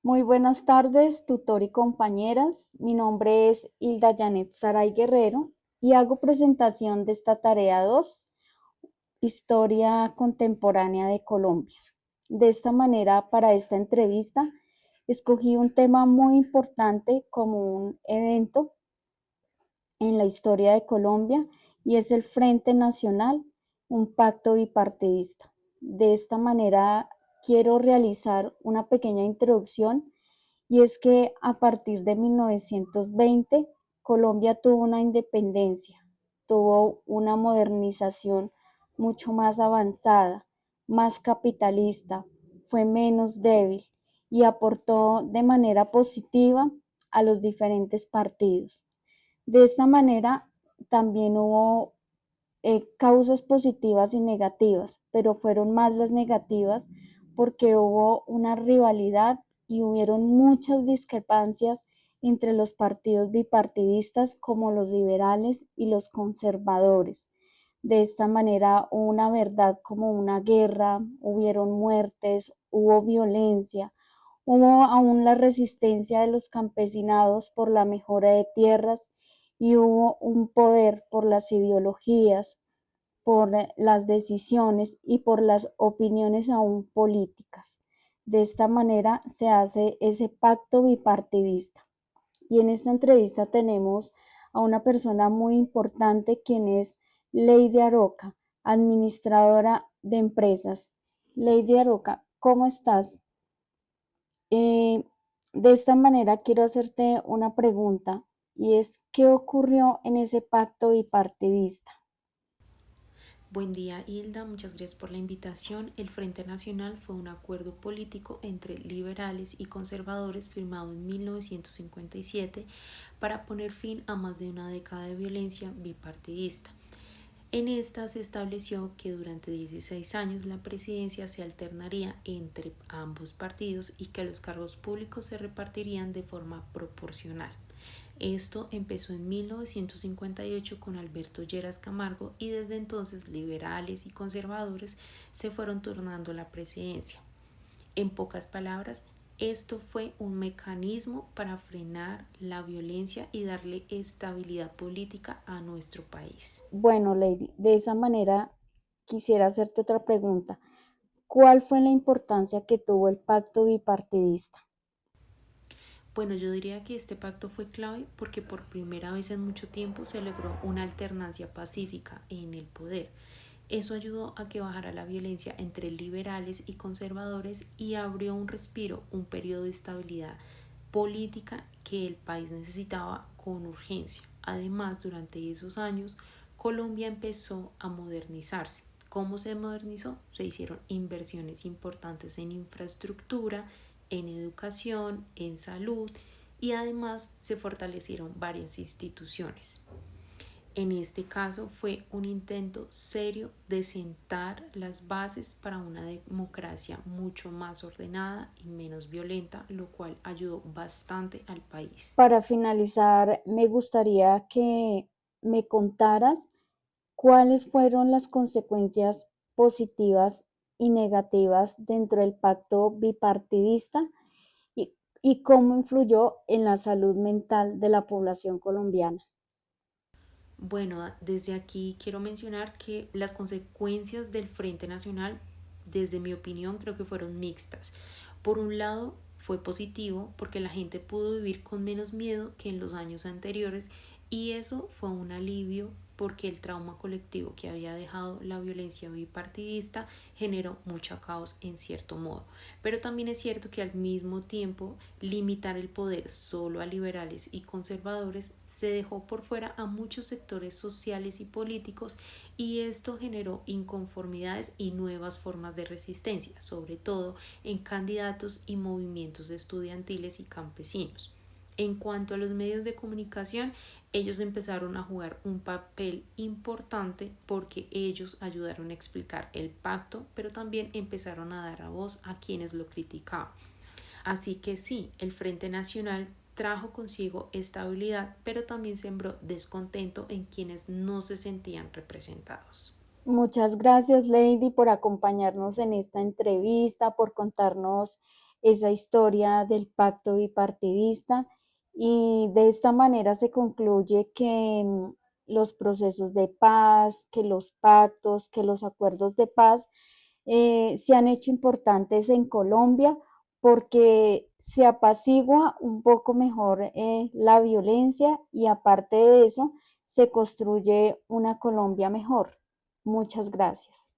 Muy buenas tardes, tutor y compañeras. Mi nombre es Hilda Janet Saray Guerrero y hago presentación de esta tarea 2, Historia Contemporánea de Colombia. De esta manera, para esta entrevista, escogí un tema muy importante como un evento en la historia de Colombia y es el Frente Nacional, un pacto bipartidista. De esta manera, quiero realizar una pequeña introducción y es que a partir de 1920 Colombia tuvo una independencia, tuvo una modernización mucho más avanzada, más capitalista, fue menos débil y aportó de manera positiva a los diferentes partidos. De esta manera también hubo causas positivas y negativas, pero fueron más las negativas porque hubo una rivalidad y hubieron muchas discrepancias entre los partidos bipartidistas como los liberales y los conservadores. De esta manera hubo una verdad como una guerra, hubieron muertes, hubo violencia, hubo aún la resistencia de los campesinados por la mejora de tierras y hubo un poder por las ideologías, por las decisiones y por las opiniones aún políticas. De esta manera se hace ese pacto bipartidista. Y en esta entrevista tenemos a una persona muy importante, quien es Lady Aroca, administradora de empresas. Lady Aroca, ¿cómo estás? Eh, de esta manera quiero hacerte una pregunta y es, ¿qué ocurrió en ese pacto bipartidista? Buen día, Hilda. Muchas gracias por la invitación. El Frente Nacional fue un acuerdo político entre liberales y conservadores firmado en 1957 para poner fin a más de una década de violencia bipartidista. En esta se estableció que durante 16 años la presidencia se alternaría entre ambos partidos y que los cargos públicos se repartirían de forma proporcional. Esto empezó en 1958 con Alberto Lleras Camargo y desde entonces liberales y conservadores se fueron turnando la presidencia. En pocas palabras, esto fue un mecanismo para frenar la violencia y darle estabilidad política a nuestro país. Bueno, Lady, de esa manera quisiera hacerte otra pregunta. ¿Cuál fue la importancia que tuvo el pacto bipartidista? Bueno, yo diría que este pacto fue clave porque por primera vez en mucho tiempo se logró una alternancia pacífica en el poder. Eso ayudó a que bajara la violencia entre liberales y conservadores y abrió un respiro, un periodo de estabilidad política que el país necesitaba con urgencia. Además, durante esos años, Colombia empezó a modernizarse. ¿Cómo se modernizó? Se hicieron inversiones importantes en infraestructura, en educación, en salud y además se fortalecieron varias instituciones. En este caso fue un intento serio de sentar las bases para una democracia mucho más ordenada y menos violenta, lo cual ayudó bastante al país. Para finalizar, me gustaría que me contaras cuáles fueron las consecuencias positivas y negativas dentro del pacto bipartidista y, y cómo influyó en la salud mental de la población colombiana. Bueno, desde aquí quiero mencionar que las consecuencias del Frente Nacional, desde mi opinión, creo que fueron mixtas. Por un lado, fue positivo porque la gente pudo vivir con menos miedo que en los años anteriores y eso fue un alivio porque el trauma colectivo que había dejado la violencia bipartidista generó mucho caos en cierto modo. Pero también es cierto que al mismo tiempo limitar el poder solo a liberales y conservadores se dejó por fuera a muchos sectores sociales y políticos y esto generó inconformidades y nuevas formas de resistencia, sobre todo en candidatos y movimientos estudiantiles y campesinos. En cuanto a los medios de comunicación, ellos empezaron a jugar un papel importante porque ellos ayudaron a explicar el pacto, pero también empezaron a dar a voz a quienes lo criticaban. Así que sí, el Frente Nacional trajo consigo estabilidad, pero también sembró descontento en quienes no se sentían representados. Muchas gracias, Lady, por acompañarnos en esta entrevista, por contarnos esa historia del pacto bipartidista y de esta manera se concluye que los procesos de paz, que los pactos, que los acuerdos de paz se han hecho importantes en Colombia porque se apacigua un poco mejor la violencia y aparte de eso se construye una Colombia mejor. Muchas gracias.